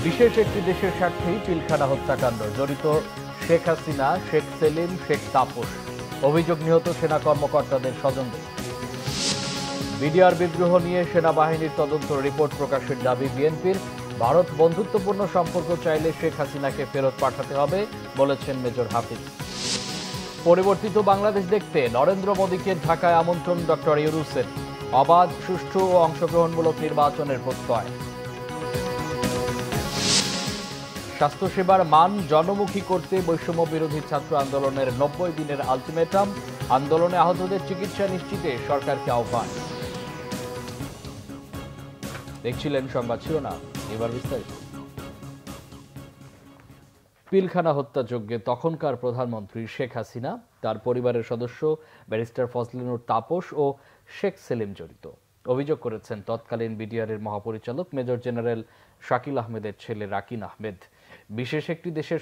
বিশেষ একটি দেশের স্বার্থেই পিলখানা হত্যাকাণ্ড, জড়িত শেখ হাসিনা, শেখ সেলিম, শেখ তাপস। অভিযোগ নিহত সেনা কর্মকর্তাদের স্বজনদের। বিডিআর বিদ্রোহ নিয়ে সেনাবাহিনীর তদন্ত রিপোর্ট প্রকাশের দাবি বিএনপির। ভারত বন্ধুত্বপূর্ণ সম্পর্ক চাইলে শেখ হাসিনাকে ফেরত পাঠাতে হবে বলেছেন মেজর হাফিজ। পরিবর্তিত বাংলাদেশ দেখতে নরেন্দ্র মোদীকে ঢাকায় আমন্ত্রণ ডক্টর ইউনূসের। অবাধ, সুষ্ঠু ও অংশগ্রহণমূলক নির্বাচনের প্রত্যয়। স্বাস্থ্যসেবার মান জনমুখী করতে বৈষম্য বিরোধী ছাত্র আন্দোলনের 90 দিনের আলটিমেটাম। আন্দোলনে আহতদের চিকিৎসা নিশ্চিতে সরকারকে আহ্বান। দেখছিলেন সংবাদ শিরোনাম, এবার বিস্তারিত। পিলখানা হত্যাযজ্ঞে তখনকার প্রধানমন্ত্রী শেখ হাসিনা, তার পরিবারের সদস্য ব্যারিস্টার ফজলিনুর তাপস ও শেখ সেলিম জড়িত। অভিযোগ করেছেন তৎকালীন বিডিআরের মহাপরিচালক মেজর জেনারেল শাকিল আহমেদের ছেলে রাকিন আহমেদ। বিশেষ একটি দেশের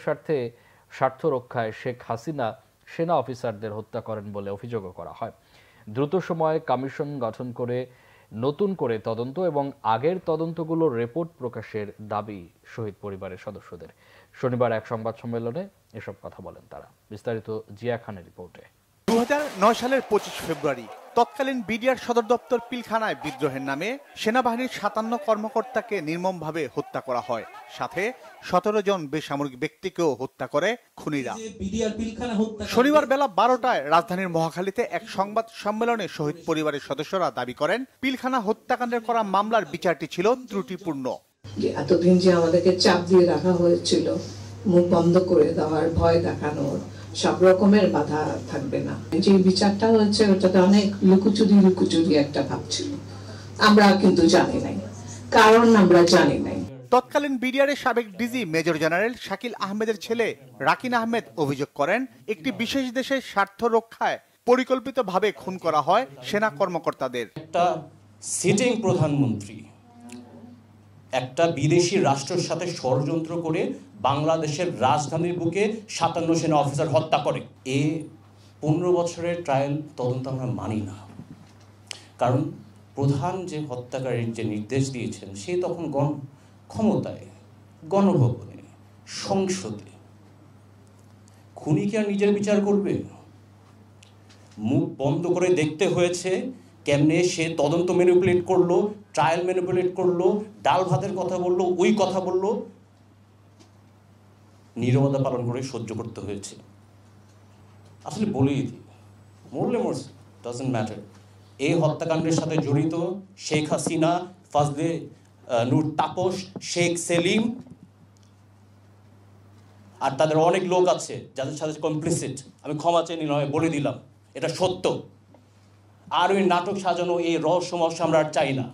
স্বার্থ রক্ষায় শেখ হাসিনা সেনা অফিসারদের হত্যা করেন বলে অভিযোগও করা হয়। দ্রুত সময়ে কমিশন গঠন করে নতুন করে তদন্ত এবং আগের তদন্তগুলোর রিপোর্ট প্রকাশের দাবি শহীদ পরিবারের সদস্যদের। শনিবার এক সংবাদ সম্মেলনে এসব কথা বলেন তারা। বিস্তারিত জিয়া খানের রিপোর্টে। 2009 সালের 25 ফেব্রুয়ারি তৎকালীন বিডিআর সদর দপ্তর পিলখানায় বিদ্রোহের নামে সেনাবাহিনীর 57 কর্মকর্তাকে নির্মমভাবে হত্যা করা হয়। সাথে 17 জন বেসামরিক ব্যক্তিকেও হত্যা করে খুনিরা। শনিবার বেলা 12টায় রাজধানীর মহাখালীতে এক সংবাদ সম্মেলনে শহীদ পরিবারের সদস্যরা দাবি করেন, পিলখানা হত্যাকাণ্ডের করা মামলার বিচারটি ছিল ত্রুটিপূর্ণ। এতদিন যে আমাদেরকে চাপ দিয়ে রাখা হয়েছিল, মুখ বন্ধ করে দেওয়ার, ভয় দেখানোর, সব রকমের বাধা থাকবে না। যে বিচারটা হয়েছে ওটাতে অনেক লুকোচুরি একটা ভাব ছিল। আমরা কিন্তু জানি নাই, কারণ আমরা জানি নাই। তৎকালীন বিডিআরের সাবেক ডিজি মেজর জেনারেল শাকিল আহমেদের ছেলে রাকিন আহমেদ অভিযোগ করেন, একটি বিশেষ দেশের স্বার্থ রক্ষায় পরিকল্পিতভাবে খুন করা হয় সেনা কর্মকর্তাদের। একটা সিটিং প্রধানমন্ত্রী একটা বিদেশি রাষ্ট্রের সাথে ষড়যন্ত্র করে বাংলাদেশের রাজধানীর বুকে 57 সেনা অফিসার হত্যা করে। এই 15 বছরের ট্রায়াল তদন্ত আমরা মানি না, কারণ প্রধান যে হত্যাকারীর যে নির্দেশ দিয়েছেন সে তখন ক্ষমতায়, গণভবনে, সংসদে। খুনি কি আর নিজের বিচার করবে? মুখ বন্ধ করে দেখতে হয়েছে কেমনে সে তদন্ত ম্যানিপুলেট করলো, ট্রায়াল ম্যানিপুলেট করলো, ডাল ভাতের কথা বললো, ওই কথা বললো, নীরবতা পালন করে সহ্য করতে হয়েছে। আসলে বলেই দিই, মরলে মরছে, ডাজন্ট ম্যাটার। এই হত্যাকাণ্ডের সাথে জড়িত শেখ হাসিনা, ফজলিনুর তাপস, শেখ সেলিম আর তাদের অনেক লোক আছে যাদের সাথে কমপ্লিসিট। আমি ক্ষমা চেয়ে নয়, বলে দিলাম, এটা সত্য। আর ওই নাটক সাজানো, এই রহস্যময় আমরা আর চাই না।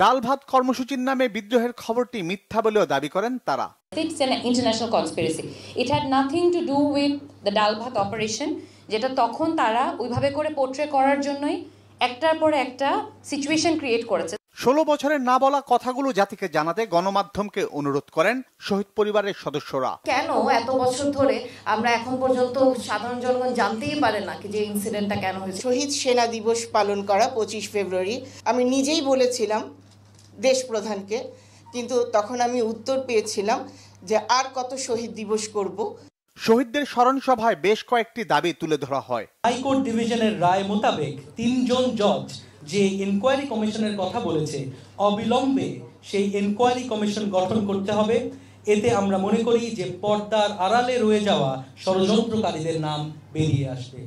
ডাল ভাত কর্মসূচির নামে বিদ্রোহের খবরটি মিথ্যা বলেও দাবি করেন তারা। It's an international conspiracy. It had nothing to do with the Dal Bhat operation, যেটা তখন তারা ওইভাবে করে পোর্ট্রে করার জন্যই একটার পর একটা সিচুয়েশন ক্রিয়েট করেছে। 16 বছরের না বলা কথাগুলো জাতিকে জানাতে গণমাধ্যমকে অনুরোধ করেন শহীদ পরিবারের সদস্যরা। কেন এত বছর ধরে আমরা এখন পর্যন্ত সাধারণ জনগণ জানতেই পারে না যে ইনসিডেন্টটা কেন হয়েছে। শহীদ সেনা দিবস পালন করা 25 ফেব্রুয়ারি আমি নিজেই বলেছিলাম দেশ প্রধানকে, কিন্তু তখন আমি উত্তর পেয়েছিলাম যে আর কত শহীদ দিবস করব। শহীদদের স্মরণ সভায় বেশ কয়েকটি দাবি তুলে ধরা হয়। হাইকোর্ট ডিভিশনের রায় মোতাবেক 3 জন জজ যে ইনকোয়ারি কমিশনের কথা বলেছে, অবিলম্বে সেই ইনকোয়ারি কমিশন গঠন করতে হবে। এতে আমরা মনে করি যে পর্দার আড়ালে রয়ে যাওয়া ষড়যন্ত্রকারীদের নাম বেরিয়ে আসবে।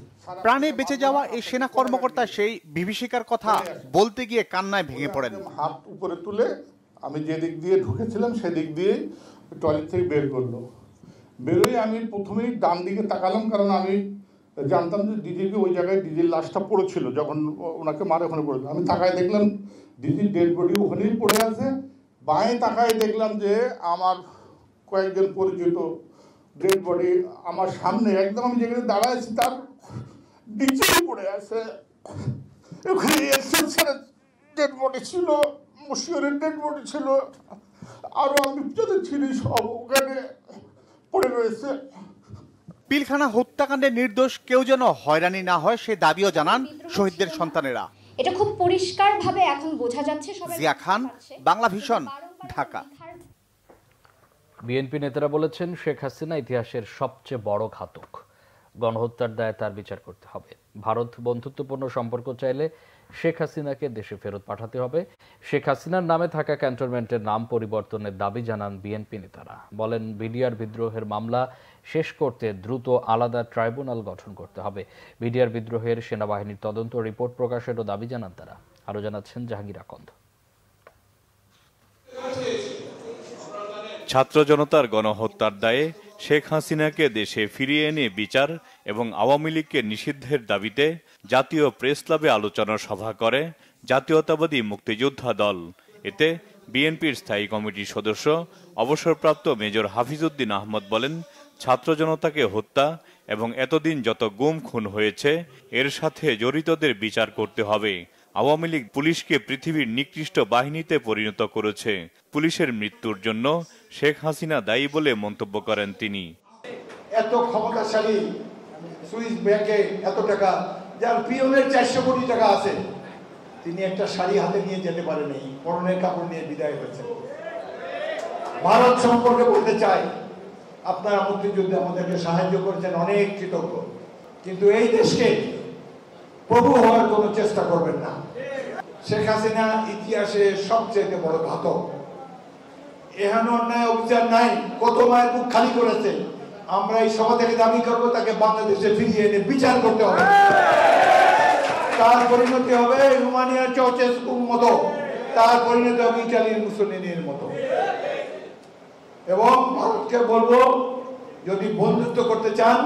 প্রাণে বেঁচে যাওয়া এই সেনা কর্মকর্তা সেই বিভীষিকার কথা বলতে গিয়ে কান্নায় ভেঙে পড়েন। হাত উপরে তুলে আমি যে দিক দিয়ে ঢুকেছিলাম সেদিক দিয়ে টয়লেট থেকে বের করলো। বেরোয় আমি প্রথমেই ডান দিকে তাকালাম, কারণ আমি জানতাম যে দিদিকে ওই জায়গায় দিদির লাশটা পড়েছিল, যখন ওনাকে মারে ওখানে পড়েছিল। আমি তাকায় দেখলাম দিদির ডেড বডি ওখানেই পড়ে আছে। বাঁয়ে তাকায় দেখলাম যে আমার কয়েকজন পরিচিত ডেড বডি আমার সামনে, একদম আমি যেখানে দাঁড়ায় আছি তার নিচেই পড়ে আছে। ওখানে এসএসের ডেড বডি ছিল, মুশিয়রের ডেড বডি ছিল, আরও আমি যাদের ছিলি সব ওখানে পড়ে রয়েছে। পিলখানা হত্যাকাণ্ডের নির্দোষ কেউ যেন হয়রানি না হয় সে দাবিও জানান শহীদদের সন্তানেরা। এটা খুব পরিষ্কারভাবে এখন বোঝা যাচ্ছে। জিয়া খান, বাংলা ভিশন, ঢাকা। বিএনপি নেতারা বলেছেন, শেখ হাসিনা ইতিহাসের সবচেয়ে বড় ঘাতক। গণহত্যার দায়ে তার বিচার করতে হবে। ভারত বন্ধুত্বপূর্ণ সম্পর্ক চাইলে শেখ হাসিনাকে দেশে ফেরত পাঠাতে হবে। শেখ হাসিনার নামে থাকা ক্যান্টনমেন্টের নাম পরিবর্তনের দাবি জানান বিএনপি নেতারা। বলেন, বিডিআর বিদ্রোহের মামলা শেষ করতে দ্রুত আলাদা ট্রাইব্যুনাল গঠন করতে হবে। বিডিআর বিদ্রোহের সেনাবাহিনীর তদন্ত রিপোর্ট প্রকাশেরও দাবি জানান তারা। আরও জানাচ্ছেন জাহাঙ্গীর আকন্দ। ছাত্র জনতার গণহত্যার দায়ে শেখ হাসিনাকে দেশে ফিরিয়ে এনে বিচার এবং আওয়ামী লীগকে নিষিদ্ধের দাবিতে জাতীয় প্রেস ক্লাবে আলোচনা সভা করে জাতীয়তাবাদী মুক্তিযোদ্ধা দল। এতে বিএনপির স্থায়ী কমিটির সদস্য অবসরপ্রাপ্ত মেজর হাফিজউদ্দিন আহমদ বলেন, ছাত্র জনতাকে হত্যা এবং এতদিন যত গুম খুন হয়েছে এর সাথে জড়িতদের বিচার করতে হবে। আওয়ামী লীগ পুলিশকে পৃথিবীর নিকৃষ্ট বাহিনীতে পরিণত করেছে। পুলিশের মৃত্যুর জন্য শেখ হাসিনা দায়ী বলে মন্তব্য করেন তিনি। এত ক্ষমতাশালী সুইস ব্যাংকে এত টাকা, যার পিয়নের 400 কোটি টাকা আছে, তিনি একটা শাড়ি হাতে নিয়ে যেতে পারেনি, পরনের কাপড় নিয়ে বিদায় হয়েছে। ভারত সম্পর্কে বলতে চাই, আপনারা মুক্তিযুদ্ধে আমাদেরকে সাহায্য করেছেন, অনেক কৃতজ্ঞ, কিন্তু এই দেশকে প্রভু হওয়ার কোনো চেষ্টা করবেন না। শেখ হাসিনা ইতিহাসে সবচেয়ে বড় ঘাতক। এহেন অন্যায় অবিচার নাই, কত মায়ের মুখ খালি করেছে। আমরা এই সভা থেকে দাবি করবো তাকে বাংলাদেশে ফিরিয়ে এনে বিচার করতে হবে। তার পরিণতি হবে রোমানিয়ার চাউচেস্কুর মতো, তার পরিণতি হবে ইটালির মুসোলিনির মতো। এবং ভারতকে বলবো, যদি বন্ধুত্ব করতে চান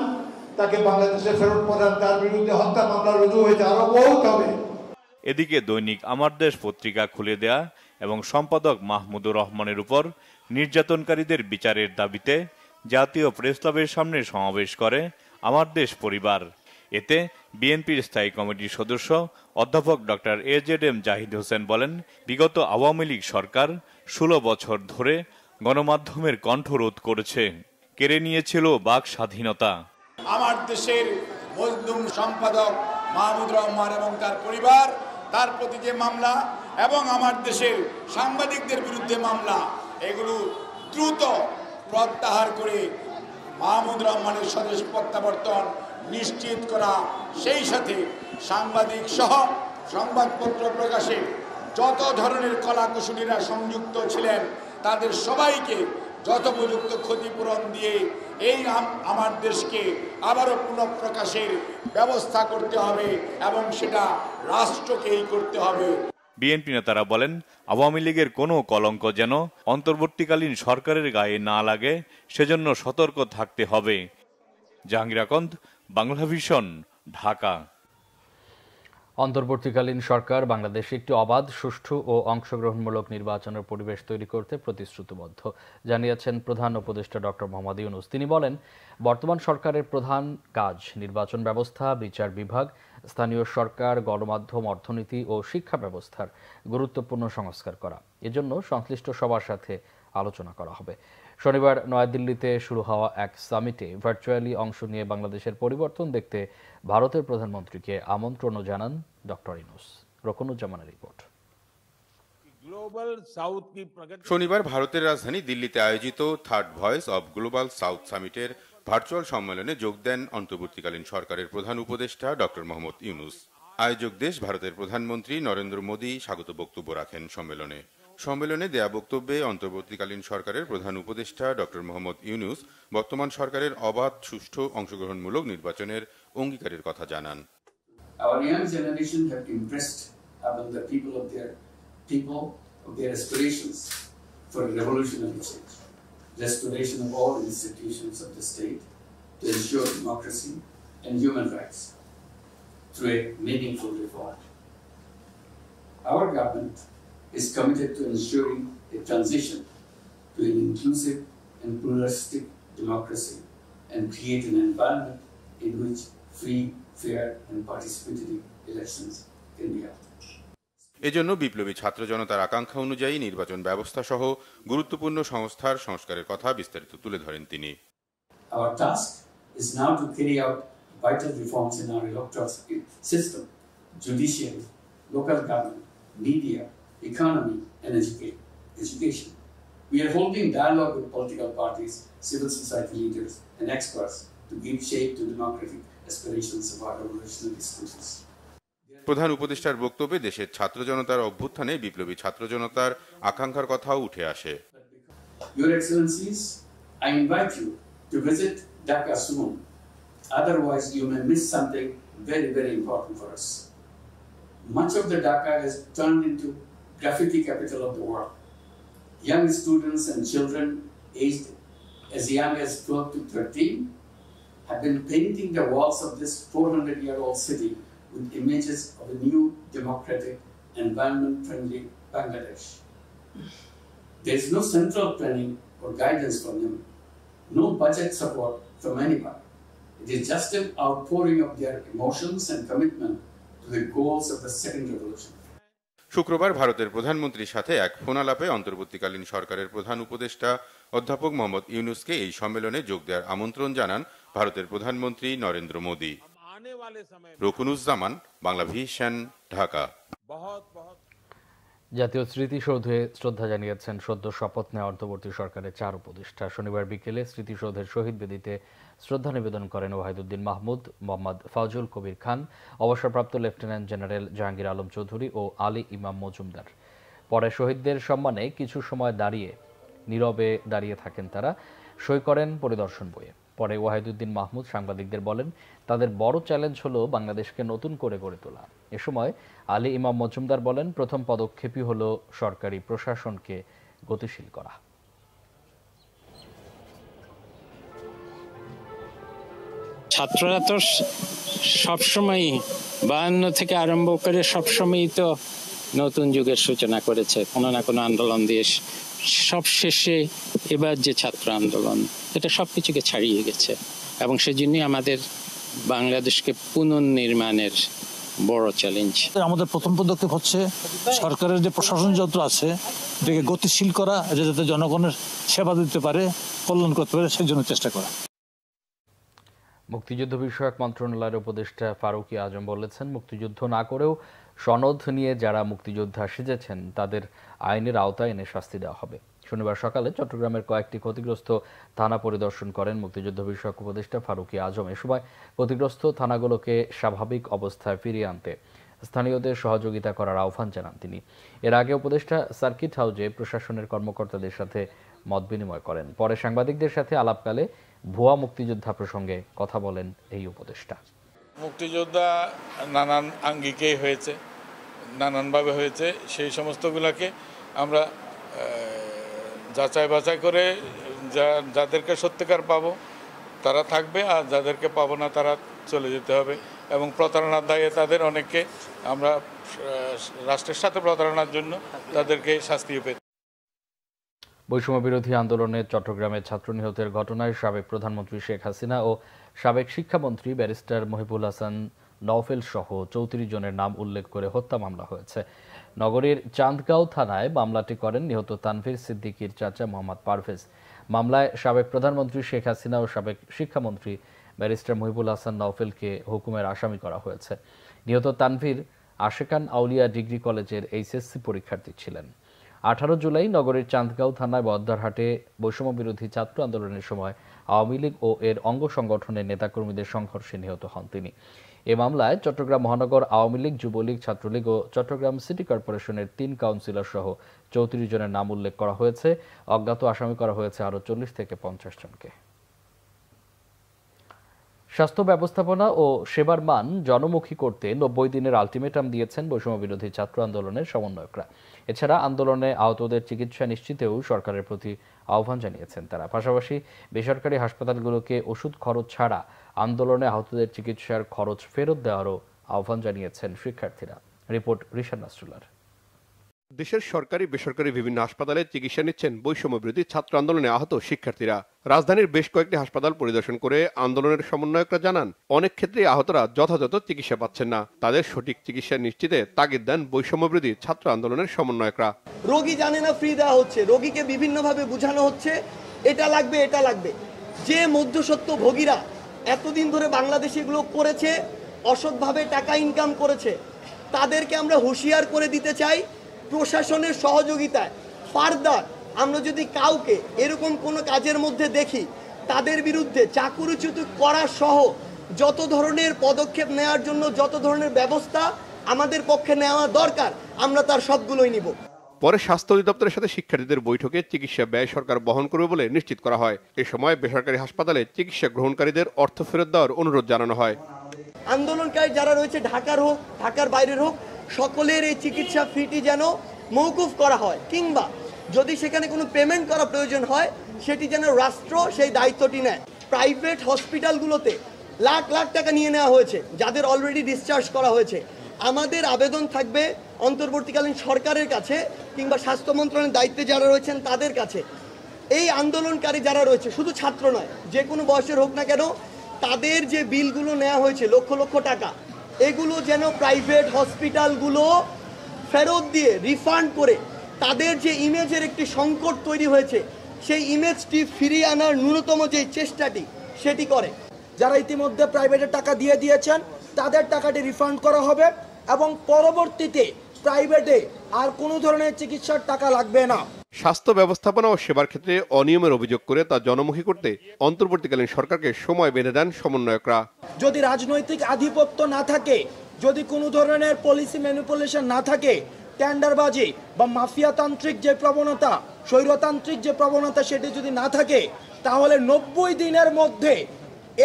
তাকে বাংলাদেশে ফেরত পাঠান। তার বিরুদ্ধে হত্যা মামলা রুজু হয়েছে, আরো বহুত হবে। এদিকে দৈনিক আমার দেশ পত্রিকা খুলে দেয়া এবং সম্পাদক মাহমুদুর রহমানের উপর নির্যাতনকারীদের বিচারের দাবিতে জাতীয় প্রেস ক্লাবের সামনে সমাবেশ করে আমার দেশ পরিবার। এতে বিএনপির স্থায়ী কমিটির সদস্য অধ্যাপক ডক্টর AZM জাহিদ হোসেন বলেন, বিগত আওয়ামী লীগ সরকার 16 বছর ধরে গণমাধ্যমের কণ্ঠরোধ করেছে, কেড়ে নিয়েছিল বাক স্বাধীনতা। আমার দেশের মজলুম সম্পাদক মাহমুদুর রহমান এবং তার পরিবার, তার প্রতি যে মামলা এবং আমার দেশের সাংবাদিকদের বিরুদ্ধে মামলা, এগুলো দ্রুত প্রত্যাহার করে মাহমুদুর রহমানের স্বদেশ প্রত্যাবর্তন নিশ্চিত করা, সেই সাথে সাংবাদিক সহ সংবাদপত্র প্রকাশে যত ধরনের কলাকুশলীরা সংযুক্ত ছিলেন তাদের সবাইকে যথোপযুক্ত ক্ষতিপূরণ দিয়ে এই আমার দেশকে আবারও পুনঃপ্রকাশের ব্যবস্থা করতে হবে এবং সেটা রাষ্ট্রকেই করতে হবে। বিএনপি নেতারা বলেন, আওয়ামী লীগের কোনো কলঙ্ক যেন অন্তর্বর্তীকালীন সরকারের গায়ে না লাগে, সেজন্য সতর্ক থাকতে হবে। জাহাঙ্গীর আকন্দ, বাংলা ভিশন, ঢাকা। অন্তর্বর্তীকালীন সরকার বাংলাদেশে একটি অবাধ, সুষ্ঠু ও অংশগ্রহণমূলক নির্বাচনের পরিবেশ তৈরি করতে প্রতিশ্রুতিবদ্ধ, জানিয়েছেন প্রধান উপদেষ্টা ডক্টর মোহাম্মদ ইউনূস। তিনি বলেন, বর্তমান সরকারের প্রধান কাজ নির্বাচন ব্যবস্থা, বিচার বিভাগ, স্থানীয় সরকার, গণমাধ্যম, অর্থনীতি ও শিক্ষা ব্যবস্থার গুরুত্বপূর্ণ সংস্কার করা। এজন্য সংশ্লিষ্ট সবার সাথে আলোচনা করা হবে। শনিবার নয়াদিল্লিতে শুরু হওয়া এক সামিটে ভার্চুয়ালি অংশ নিয়ে বাংলাদেশের পরিবর্তন দেখতে ভারতের প্রধানমন্ত্রীকে আমন্ত্রণও জানান ডক্টর ইউনূস। রকনুজ্জামানের রিপোর্ট। শনিবার ভারতের রাজধানী দিল্লিতে আয়োজিত Third Voice of Global South সামিটের ভার্চুয়াল সম্মেলনে যোগ দেন অন্তর্বর্তীকালীন সরকারের প্রধান উপদেষ্টা ডক্টর মোহাম্মদ ইউনূস। আয়োজক দেশ ভারতের প্রধানমন্ত্রী নরেন্দ্র মোদী স্বাগত বক্তব্য রাখেন সম্মেলনে দেয়া বক্তব্যে অন্তর্বর্তীকালীন সরকারের প্রধান উপদেষ্টা ডক্টর মোহাম্মদ ইউনূস বর্তমান সরকারের অবাধ, সুষ্ঠু, অংশগ্রহণমূলক নির্বাচনের অঙ্গীকারের কথা জানান। Our young generation have impressed among the people of their aspirations for a revolutionary change, restoration of all institutions of the state to ensure democracy and human rights through a meaningful reform. Our government is committed to ensuring a transition to an inclusive and pluralistic democracy and create an environment in which free, fair and participatory elections can be held. এজন্য বিপ্লবী ছাত্র জনতার আকাঙ্ক্ষা অনুযায়ী নির্বাচন ব্যবস্থা সহ গুরুত্বপূর্ণ সংস্কারের কথা বিস্তারিত তুলে ধরেন তিনি। Our task is now to carry out vital reforms in our electoral system, judiciary, local government, media, economy and education. We are holding dialogue with political parties, civil society leaders, and experts to give shape to democratic aspirations of our revolutionary students. প্রধান উপদেষ্টার বক্তব্যে দেশের ছাত্র জনতার অভ্যুত্থানে বিপ্লবী ছাত্র জনতার আকাঙ্ক্ষার কথাও উঠে আসে। Your Excellencies, I invite you to visit Dhaka soon. Otherwise, you may miss something very, very important for us. Much of the Dhaka has turned into graffiti capital of the world. Young students and children aged as young as 12 to 13 have been painting the walls of this 400-year-old city with images of a new, democratic, environment-friendly Bangladesh. There is no central planning or guidance from them, no budget support from anyone. It is just an outpouring of their emotions and commitment to the goals of the second revolution. শুক্রবার ভারতের প্রধানমন্ত্রীর সাথে এক ফোনালাপে অন্তর্বর্তীকালীন সরকারের প্রধান উপদেষ্টা অধ্যাপক মোহাম্মদ ইউনূসকে এই সম্মেলনে যোগ দেওয়ার আমন্ত্রণ জানান ভারতের প্রধানমন্ত্রী নরেন্দ্র মোদী। রকুনুজ্জামান, বাংলা ভিশন, ঢাকা। জাতীয় স্মৃতিসৌধে শ্রদ্ধা জানিয়েছেন সদ্য শপথ নেওয়া অন্তর্বর্তী সরকারের 4 উপদেষ্টা। শনিবার বিকেলে স্মৃতিসৌধের শহীদ বেদিতে শ্রদ্ধা নিবেদন করেন ওয়াহিদুদ্দিন মাহমুদ, মোহাম্মদ ফাউজুল কবির খান, অবসরপ্রাপ্ত লেফটেন্যান্ট জেনারেল জাহাঙ্গীর আলম চৌধুরী ও আলী ইমাম মজুমদার। পরে শহীদদের সম্মানে কিছু সময় নীরবে দাঁড়িয়ে থাকেন তারা, সই করেন পরিদর্শন বইয়ে। পরে ওয়াহিদুদ্দিন মাহমুদ সাংবাদিকদের বলেন, তাদের বড় চ্যালেঞ্জ হলো বাংলাদেশকে নতুন করে গড়ে তোলা। এ সময় আলী ইমাম মজুমদার বলেন, প্রথম পদক্ষেপই হলো সরকারি প্রশাসনকে গতিশীল করা। ছাত্ররা তো সবসময়ই 52 থেকে আরম্ভ করে সবসময়ই তো নতুন যুগের সূচনা করেছে কোনো না কোনো আন্দোলন দিয়ে। সবশেষে এবার যে ছাত্র আন্দোলন, এটা সবকিছুকে ছাড়িয়ে গেছে এবং সেজন্যই আমাদের বাংলাদেশকে পুনর্নির্মাণের বড় চ্যালেঞ্জ। আমাদের প্রথম পদক্ষেপ হচ্ছে সরকারের যে প্রশাসন যন্ত্র আছে এটাকে গতিশীল করা, যাতে জনগণের সেবা দিতে পারে, কল্যাণ করতে পারে, সেই জন্য চেষ্টা করা। মুক্তিযুদ্ধ বিষয়ক মন্ত্রণালয়ের উপদেষ্টা ফারুকী আজম বলেছেন, মুক্তিযুদ্ধ না করেও সনদ নিয়ে যারা মুক্তিযোদ্ধা সেজেছেন তাদের আইনের আওতায় এনে শাস্তি দেওয়া হবে। শনিবার সকালে চট্টগ্রামের কয়েকটি ক্ষতিগ্রস্ত থানা পরিদর্শন করেন মুক্তিযুদ্ধ বিষয়ক উপদেষ্টা ফারুকী আজম। এ সময় ক্ষতিগ্রস্ত থানাগুলোকে স্বাভাবিক অবস্থায় ফিরিয়ে আনতে স্থানীয়দের সহযোগিতা করার আহ্বান জানান তিনি। এর আগে উপদেষ্টা সার্কিট হাউজে প্রশাসনের কর্মকর্তাদের সাথে মত বিনিময় করেন। পরে সাংবাদিকদের সাথে আলাপকালে ভুয়া মুক্তিযোদ্ধা প্রসঙ্গে কথা বলেন এই উপদেষ্টা। মুক্তিযোদ্ধা নানান আঙ্গিকেই হয়েছে, নানানভাবে হয়েছে, সেই সমস্তগুলোকে আমরা যাচাই বাছাই করে যাদেরকে সত্যিকার পাবো তারা থাকবে, আর যাদেরকে পাবো না তারা চলে যেতে হবে। এবং প্রতারণার দায়ে তাদের অনেককে আমরা রাষ্ট্রের সাথে প্রতারণার জন্য তাদেরকে শাস্তিও পেতে। বৈষম্য বিরোধী আন্দোলনে চট্টগ্রামের ছাত্র নিহতের ঘটনায় সাবেক প্রধানমন্ত্রী শেখ হাসিনা ও সাবেক শিক্ষামন্ত্রী ব্যারিস্টার মহিবুল হাসান নওফেল সহ 34 জনের নাম উল্লেখ করে হত্যা মামলা হয়েছে। নগরীর চান্দগাঁও থানায় মামলাটি করেন নিহত তানভীর সিদ্দিকীর চাচা মোহাম্মদ পারভেজ। মামলায় সাবেক প্রধানমন্ত্রী শেখ হাসিনা ও সাবেক শিক্ষামন্ত্রী ব্যারিস্টার মহিবুল হাসান নওফেলকে হুকুমের আসামি করা হয়েছে। নিহত তানভীর আশেকান আউলিয়া ডিগ্রি কলেজের এইচএসসি পরীক্ষার্থী ছিলেন। 18 জুলাই নগরীর চান্দগাঁও থানায় বদ্দারহাটে বৈষম্য বিরোধী ছাত্র আন্দোলনের সময় আওয়ামী লীগ ও এর অঙ্গ সংগঠনের নেতাকর্মীদের সংঘর্ষে নিহত হন তিনি। এ মামলায় চট্টগ্রাম মহানগর আওয়ামী লীগ, যুবলীগ, ছাত্রলীগ ও চট্টগ্রাম সিটি কর্পোরেশনের 3 কাউন্সিলর সহ 34 জনের নাম উল্লেখ করা হয়েছে। অজ্ঞাত আসামি করা হয়েছে আরও 40 থেকে 50 জনকে। স্বাস্থ্য ব্যবস্থাপনা ও সেবার মান জনমুখী করতে 90 দিনের আলটিমেটাম দিয়েছেন বৈষম্য বিরোধী ছাত্র আন্দোলনের সমন্বয়করা। এছাড়া আন্দোলনে আহতদের চিকিৎসা নিশ্চিতেও সরকারের প্রতি আহ্বান জানিয়েছেন তারা। পাশাপাশি বেসরকারি হাসপাতালগুলোকে ওষুধ খরচ ছাড়া আন্দোলনে আহতদের চিকিৎসার খরচ ফেরত দেওয়ারও আহ্বান জানিয়েছেন শিক্ষার্থীরা। রিপোর্ট রিশাদ নাসরুল্লাহর। দেশের সরকারি বেসরকারি বিভিন্ন হাসপাতালে চিকিৎসা নিচ্ছেন বৈষম্য বিরোধী ছাত্র আন্দোলনে আহত শিক্ষার্থীরা। রাজধানীর বেশ কয়েকটি হাসপাতাল পরিদর্শন করে আন্দোলনের সমন্বয়করা জানান, অনেক ক্ষেত্রে আহতরা যথাযথ চিকিৎসা পাচ্ছেন না। তাদের সঠিক চিকিৎসা নিশ্চিতে তাগিদ দেন বৈষম্য বিরোধী ছাত্র আন্দোলনের সমন্বয়করা। রোগী জানে না ফ্রি দেওয়া হচ্ছে, রোগীকে বিভিন্নভাবে বোঝানো হচ্ছে এটা লাগবে এটা লাগবে। যে মধ্যস্বত্ব ভোগীরা এতদিন ধরে বাংলাদেশে এগুলো করেছে, অসৎভাবে টাকা ইনকাম করেছে, তাদেরকে আমরা হুঁশিয়ার করে দিতে চাই, প্রশাসনের সহযোগিতায় ফার্দার আমরা যদি কাউকে এরকম কোনো কাজের মধ্যে দেখি, তাদের বিরুদ্ধে চাকরিচ্যুত করা সহ যত ধরনের পদক্ষেপ নেওয়ার জন্য যত ধরনের ব্যবস্থা আমাদের পক্ষে নেওয়া দরকার, আমরা তার সবগুলোই নিব। পরে স্বাস্থ্য অধিদপ্তরের সাথে শিক্ষার্থীদের বৈঠকে চিকিৎসা ব্যয় সরকার বহন করবে বলে নিশ্চিত করা হয়। এ সময় বেসরকারি হাসপাতালে চিকিৎসা গ্রহণকারীদের অর্থ ফেরত দেওয়ার অনুরোধ জানানো হয়। আন্দোলনকারী যারা রয়েছে, ঢাকার হোক ঢাকার বাইরের হোক, সকলের এই চিকিৎসা ফিটি যেন মওকুফ করা হয়, কিংবা যদি সেখানে কোনো পেমেন্ট করা প্রয়োজন হয় সেটি যেন রাষ্ট্র সেই দায়িত্বটি নেয়। প্রাইভেট হসপিটালগুলোতে লাখ লাখ টাকা নিয়ে নেওয়া হয়েছে যাদের অলরেডি ডিসচার্জ করা হয়েছে। আমাদের আবেদন থাকবে অন্তর্বর্তীকালীন সরকারের কাছে কিংবা স্বাস্থ্য মন্ত্রণালয়ের দায়িত্বে যারা রয়েছেন তাদের কাছে, এই আন্দোলনকারী যারা রয়েছে, শুধু ছাত্র নয়, যে কোনো বয়সের হোক না কেন, তাদের যে বিলগুলো নেওয়া হয়েছে লক্ষ লক্ষ টাকা, এগুলো যেন প্রাইভেট হসপিটালগুলো ফেরত দিয়ে রিফান্ড করে তাদের যে ইমেজের একটি সংকট তৈরি হয়েছে সেই ইমেজটি ফিরিয়ে আনার ন্যূনতম যে চেষ্টাটি সেটি করে। যারা ইতিমধ্যে প্রাইভেটের টাকা দিয়ে দিয়েছেন তাদের টাকাটি রিফান্ড করা হবে এবং পরবর্তীতে প্রাইভেটে আর কোনো ধরনের চিকিৎসার টাকা লাগবে না। স্বাস্থ্য ব্যবস্থাপনা ও সেবার ক্ষেত্রে অনিয়মের অভিযোগ করে তা জনমুখী করতে অন্তর্বর্তীকালীন সরকারকে সময় বেঁধে দেন সমন্বয়করা। যদি রাজনৈতিক আধিপত্য না থাকে, যদি কোনো ধরনের পলিসি ম্যানিপুলেশন না থাকে, টেন্ডারবাজি বা মাফিয়াতান্ত্রিক যে প্রবণতা, স্বৈরতান্ত্রিক যে প্রবণতা সেটি যদি না থাকে, তাহলে 90 দিনের মধ্যে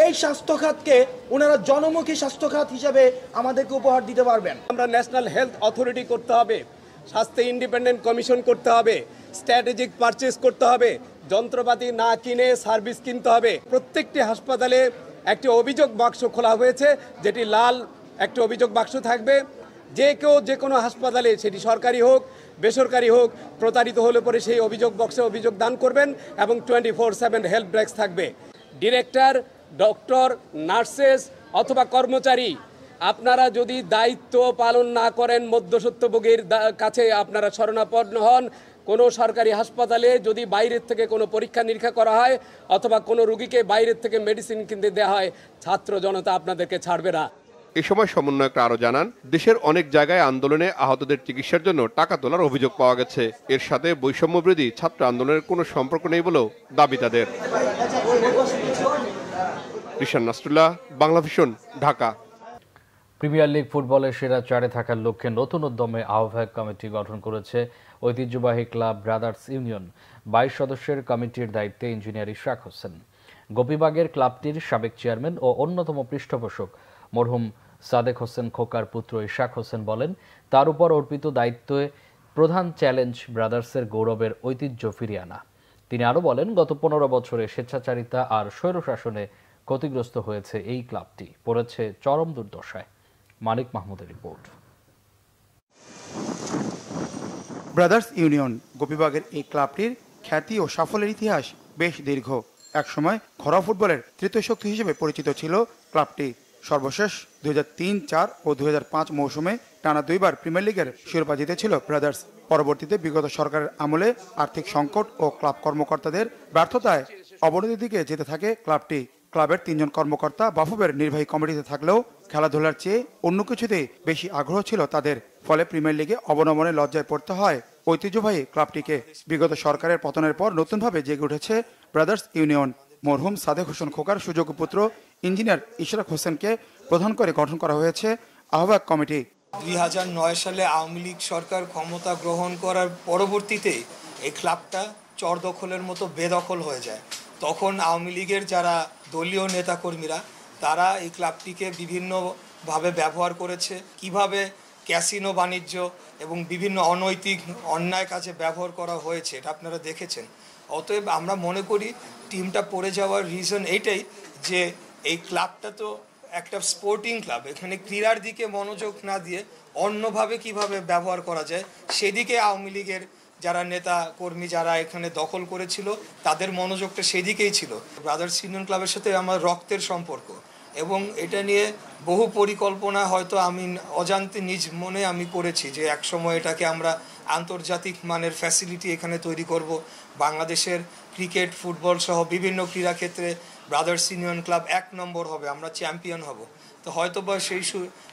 এই স্বাস্থ্য খাতকে ওনারা জনমুখী স্বাস্থ্য খাত হিসেবে আমাদেরকে উপহার দিতে পারবেন। আমরা ন্যাশনাল হেলথ অথরিটি করতে হবে, স্বাস্থ্য ইন্ডিপেন্ডেন্ট কমিশন করতে হবে, স্ট্র্যাটেজিক পারচেজ করতে হবে, যন্ত্রপাতি না কিনে সার্ভিস কিনতে হবে। প্রত্যেকটি হাসপাতালে একটি অভিযোগ বাক্স খোলা হয়েছে, যেটি লাল একটি অভিযোগ বাক্স থাকবে। যে কেউ যে কোনো হাসপাতালে, সেটি সরকারি হোক বেসরকারি হোক, প্রতারিত হলে পরে সেই অভিযোগ বক্সে অভিযোগ দান করবেন এবং 24/7 হেল্প ডেস্ক থাকবে। ডিরেক্টর, ডক্টর, নার্সেস অথবা কর্মচারী, আপনারা যদি দায়িত্ব পালন না করেন, মধ্যস্বত্বভোগীর কাছে আপনারা শরণাপন্ন হন, কোনো সরকারি হাসপাতালে যদি বাইরের থেকে কোনো পরীক্ষা নিরীক্ষা করা হয় অথবা কোনো রোগীকে বাইরের থেকে মেডিসিন কিনতে দেওয়া হয়, ছাত্র জনতা আপনাদেরকে ছাড়বে না। এ সময় সমন্বয়করা আরো জানান, দেশের অনেক জায়গায় আন্দোলনে আহতদের চিকিৎসার জন্য টাকা তোলার অভিযোগ পাওয়া গেছে। এর সাথে বৈষম্যবিরোধী ছাত্র আন্দোলনের কোনো সম্পর্ক নেই বলেও দাবি তাদের। Rishan Nasrullah, Bangla vision, Dhaka. Premier league ফুটবলের সেরা চারে থাকার লক্ষ্যে নতুন উদ্যমে আহ্বায়ক কমিটি গঠন করেছে ঐতিহ্যবাহী ক্লাব ব্রাদার্স ইউনিয়ন। 22 সদস্যের কমিটির দায়িত্বে ইঞ্জিনিয়ার ইশরাক হোসেন। গোপীবাগের ক্লাবটির সাবেক চেয়ারম্যান ও অন্যতম পৃষ্ঠপোষক মরহুম সাদেক হোসেন খোকার পুত্র ইশরাক হোসেন বলেন, তার উপর অর্পিত দায়িত্বে প্রধান চ্যালেঞ্জ ব্রাদার্সের গৌরবের ঐতিহ্য ফিরিয়ে আনা। তিনি আরও বলেন, গত 15 বছরে স্বেচ্ছাচারিতা আর স্বৈরশাসনে ক্ষতিগ্রস্ত হয়েছে এই ক্লাবটি, পড়েছে চরম দুর্দশায়। মানিক মাহমুদের রিপোর্ট। ব্রাদার্স ইউনিয়ন গোপীবাগের এই ক্লাবটির খ্যাতি ও সাফল্যের ইতিহাস বেশ দীর্ঘ। একসময় ঘরোয়া ফুটবলের তৃতীয় শক্তি হিসেবে পরিচিত ছিল ক্লাবটি। সর্বশেষ 2003-04 ও 2005 মৌসুমে টানা 2 বার প্রিমিয়ার লিগের শিরোপা জিতেছিল ব্রাদার্স। পরবর্তীতে বিগত সরকারের আমলে আর্থিক সংকট ও ক্লাব কর্মকর্তাদের ব্যর্থতায় অবনতির দিকে যেতে থাকে ক্লাবটি। ক্লাবের 3 জন কর্মকর্তা বাফুফের নির্বাহী কমিটিতে থাকলেও খেলাধুলার চেয়ে অন্য কিছুতেই বেশি আগ্রহ ছিল তাদের। ফলে প্রিমিয়ার লিগে অবনমনে লজ্জায় পড়তে হয় ঐতিহ্যবাহী ক্লাবটিকে। বিগত সরকারের পতনের পর নতুনভাবে জেগে উঠেছে ব্রাদার্স ইউনিয়ন। মরহুম সাদেক হোসেন খোকার সুযোগ্য পুত্র ইঞ্জিনিয়ার ইশরাক হোসেনকে প্রধান করে গঠন করা হয়েছে আহ্বায়ক কমিটি। 2009 সালে আওয়ামী লীগ সরকার ক্ষমতা গ্রহণ করার পরবর্তীতে এই ক্লাবটা চর দখলের মতো বেদখল হয়ে যায়। তখন আওয়ামী লীগের যারা দলীয় নেতাকর্মীরা, তারা এই ক্লাবটিকে বিভিন্নভাবে ব্যবহার করেছে। কিভাবে ক্যাসিনো বাণিজ্য এবং বিভিন্ন অনৈতিক অন্যায় কাজে ব্যবহার করা হয়েছে এটা আপনারা দেখেছেন। অতএব আমরা মনে করি টিমটা পড়ে যাওয়ার রিজন এইটাই যে এই ক্লাবটা তো একটা স্পোর্টিং ক্লাব, এখানে ক্রীড়ার দিকে মনোযোগ না দিয়ে অন্যভাবে কিভাবে ব্যবহার করা যায় সেদিকে আওয়ামী লীগের যারা নেতা কর্মী যারা এখানে দখল করেছিল তাদের মনোযোগটা সেদিকেই ছিল। ব্রাদার্স ইউনিয়ন ক্লাবের সাথে আমার রক্তের সম্পর্ক এবং এটা নিয়ে বহু পরিকল্পনা হয়তো আমি অজান্তে নিজ মনে আমি করেছি যে একসময় এটাকে আমরা আন্তর্জাতিক মানের ফ্যাসিলিটি এখানে তৈরি করব। বাংলাদেশের ক্রিকেট, ফুটবল সহ বিভিন্ন ক্রীড়াক্ষেত্রে ব্রাদার্স ইউনিয়ন ক্লাব 1 নম্বর হবে, আমরা চ্যাম্পিয়ন হব। তো হয়তো বা সেই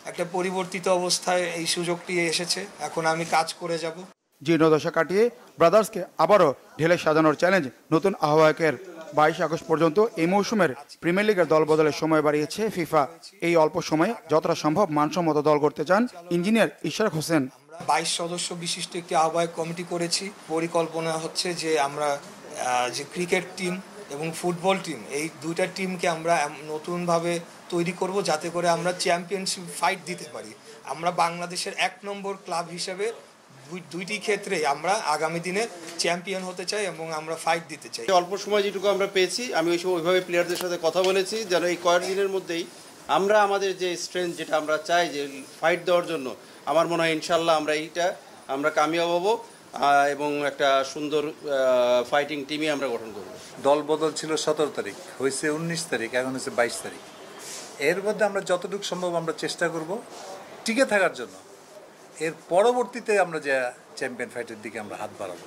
একটা পরিবর্তিত অবস্থায় এই সুযোগটি এসেছে, এখন আমি কাজ করে যাব। জীর্ণদশা কাটিয়ে ব্রাদার্সকে আবারও ঢেলে সাজানোর চ্যালেঞ্জ নতুন আহ্বায়কের। 22 আগস্ট পর্যন্ত এই মৌসুমের প্রিমিয়ার লিগের দল বদলের সময় বাড়িয়েছে ফিফা। এই অল্প সময়ে যতটা সম্ভব মানসম্মত দল করতে চান ইঞ্জিনিয়ার ইশরাক হোসেন। 22 সদস্য বিশিষ্ট একটি আহ্বায়ক কমিটি করেছি। পরিকল্পনা হচ্ছে যে আমরা যে ক্রিকেট টিম এবং ফুটবল টিম, এই দুইটা টিমকে আমরা নতুনভাবে তৈরি করব যাতে করে আমরা চ্যাম্পিয়নশিপ ফাইট দিতে পারি। আমরা বাংলাদেশের 1 নম্বর ক্লাব হিসেবে দুইটি ক্ষেত্রে আমরা আগামী দিনে চ্যাম্পিয়ন হতে চাই এবং আমরা ফাইট দিতে চাই। অল্প সময় যেটুকু আমরা পেয়েছি, আমি ওইভাবে প্লেয়ারদের সাথে কথা বলেছি যেন এই কয়েকদিনের মধ্যেই আমরা আমাদের যে স্ট্রেংথ যেটা আমরা চাই যে ফাইট দেওয়ার জন্য, আমার মনে হয় ইনশাল্লাহ আমরা কামিয়াব হব এবং একটা সুন্দর ফাইটিং টিমই আমরা গঠন করব। দল বদল ছিল 17 তারিখ, হয়েছে 19 তারিখ, এখন হচ্ছে 22 তারিখ। এর মধ্যে আমরা যতটুকু সম্ভব আমরা চেষ্টা করব টিকে থাকার জন্য। এর পরবর্তীতে আমরা যে চ্যাম্পিয়ন ফাইটের দিকে আমরা হাত বাড়াবো।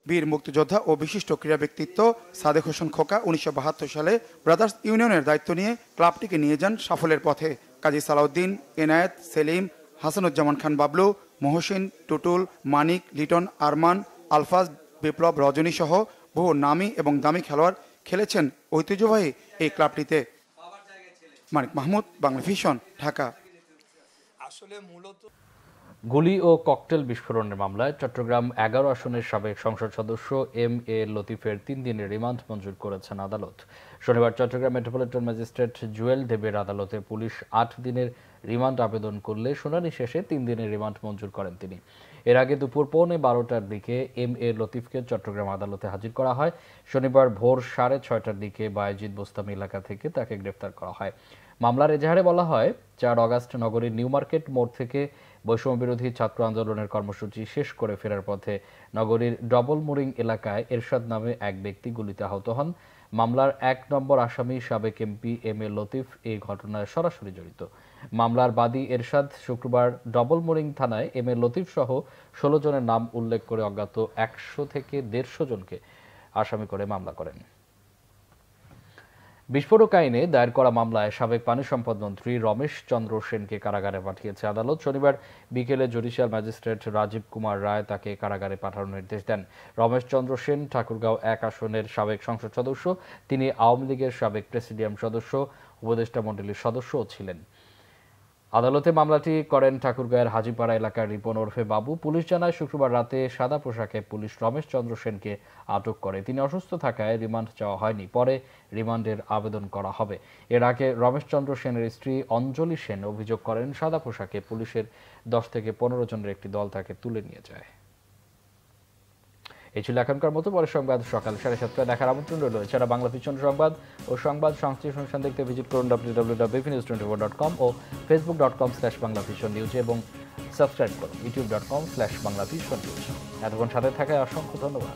বীর মুক্তিযোদ্ধা ও বিশিষ্ট ক্রীড়া ব্যক্তিত্ব সাদেক হোসেন খোকা 1972 সালে ব্রাদার্স ইউনিয়নের দায়িত্ব নিয়ে ক্লাবটিকে নিয়ে যান সাফল্যের পথে। কাজী সালাউদ্দিন, এনায়েত, সেলিম, হাসানুজ্জামান খান বাবলু, মহসিন, টুটুল, মানিক, লিটন, আরমান, আলফাজ, বিপ্লব, রজনী সহ বহু নামী এবং দামি খেলোয়াড় খেলেছেন ঐতিহ্যবাহী এই ক্লাবটিতে। মানিক মাহমুদ, বাংলা ভিশন, ঢাকা। আসলে মূলত গুলি ও ককটেল বিস্ফোরণের মামলায় চট্টগ্রাম 11 আসনের সাবেক সংসদ সদস্য এম.এ. লতিফের 3 দিনের রিমান্ড মঞ্জুর করেছেন আদালত। শনিবার চট্টগ্রাম মেট্রোপলিটন ম্যাজিস্ট্রেট জুয়েল দেবের আদালতে পুলিশ 8 দিনের রিমান্ড আবেদন করলে শুনানি শেষে 3 দিনের রিমান্ড মঞ্জুর করেন তিনি। এর আগে দুপুর 12:15টার দিকে এম.এ. লতিফকে চট্টগ্রাম আদালতে হাজির করা হয়। শনিবার ভোর 6:30টার দিকে বায়েজিদ বোস্তামি এলাকা থেকে তাকে গ্রেফতার করা হয়। মামলার এজাহারে বলা হয়, 4 আগস্ট নগরীর নিউ মার্কেট মোড় থেকে বৈষম্য বিরোধী ছাত্র আন্দোলনের কর্মসূচি শেষ করে ফেরার পথে নগরীর ডবল মুরিং এলাকায় এরশাদ নামে এক ব্যক্তি গুলিতে আহত হন। মামলার 1 নম্বর আসামি সাবেক এমপি এম.এ. লতিফ এই ঘটনায় সরাসরি জড়িত। মামলার বাদী এরশাদ শুক্রবার ডবল মুরিং থানায় এম.এ. লতিফ সহ 16 জনের নাম উল্লেখ করে অজ্ঞাত 100 থেকে 150 জনকে আসামি করে মামলা করেন। বিস্ফোরক আইনে দায়ের করা মামলায় সাবেক পানি সম্পদ মন্ত্রী রমেশ চন্দ্র সেনকে কারাগারে পাঠিয়েছে আদালত। শনিবার বিকেলে জুডিশিয়াল ম্যাজিস্ট্রেট রাজীব কুমার রায় তাকে কারাগারে পাঠানোর নির্দেশ দেন। রমেশ চন্দ্র সেন ঠাকুরগাঁও 1 আসনের সাবেক সংসদ সদস্য। তিনি আওয়ামী লীগের সাবেক প্রেসিডিয়াম সদস্য, উপদেষ্টা মণ্ডলীর সদস্যও ছিলেন। আদালতে মামলাটি করেন ঠাকুরগাঁয়ের হাজিপাড়া এলাকার রিপন ওরফে বাবু। পুলিশ জানায়, শুক্রবার রাতে সাদা পোশাকে পুলিশ রমেশ চন্দ্র সেনকে আটক করে। তিনি অসুস্থ থাকায় রিমান্ড চাওয়া হয়নি, পরে রিমান্ডের আবেদন করা হবে। এর আগে রমেশ চন্দ্র সেনের স্ত্রী অঞ্জলি সেন অভিযোগ করেন, সাদা পোশাকে পুলিশের 10 থেকে 15 জনের একটি দল তাকে তুলে নিয়ে যায়। এই ছিল এখনকার মতো। পরের সংবাদ সকাল 7:30টায় দেখার আমন্ত্রণ রইল। এছাড়া বাংলা ভিশন সংবাদ ও সংবাদ সংশ্লিষ্ট অনুষ্ঠান দেখতে ভিজিট করুন www.bpnews24.com ও facebook.com/banglavisionnews এবং সাবস্ক্রাইব করুন youtube.com/banglavisionnews। এতক্ষণ সাথে থাকায় অসংখ্য ধন্যবাদ।